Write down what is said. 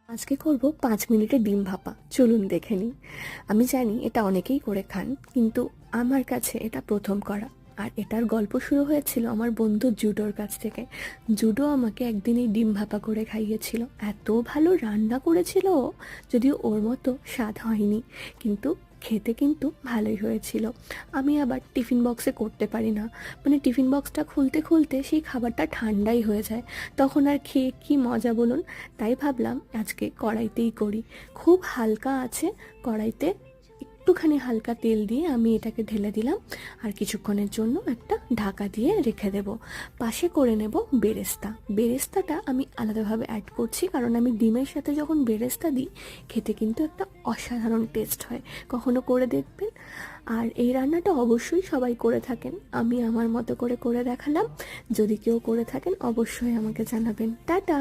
আজকে করব 5 মিনিটের ডিম ভাপা। চলুন দেখে নিই। আমি জানি এটা অনেকেই করে খান, কিন্তু আমার কাছে এটা প্রথম করা। আর এটার গল্প শুরু হয়েছিল আমার বন্ধু জুডোর কাছ থেকে। জুডো আমাকে একদিন এই ডিম ভাপা করে খাইয়েছিল। এত ভালো রান্না করেছিল ও, যদিও ওর মতো স্বাদ হয়নি, কিন্তু খেতে কিন্তু ভালোই হয়েছিল। আমি আবার টিফিন বক্সে করতে পারি না, মানে টিফিন বক্সটা খুলতে খুলতে সেই খাবারটা ঠান্ডাই হয়ে যায়। তখন আর খেয়ে কি মজা বলুন। তাই ভাবলাম আজকে কড়াইতেই করি। খুব হালকা আছে কড়াইতে, একটুখানি হালকা তেল দিয়ে আমি এটাকে ঢেলে দিলাম। আর কিছুক্ষণের জন্য একটা ঢাকা দিয়ে রেখে দেব। পাশে করে নেব বেরেস্তা। বেরেস্তাটা আমি আলাদাভাবে অ্যাড করছি, কারণ আমি ডিমের সাথে যখন বেরেস্তা দিই খেতে কিন্তু একটা অসাধারণ টেস্ট হয়। কখনো করে দেখবেন। আর এই রান্নাটা অবশ্যই সবাই করে থাকেন, আমি আমার মতো করে করে দেখালাম। যদি কেউ করে থাকেন অবশ্যই আমাকে জানাবেন। টাটা।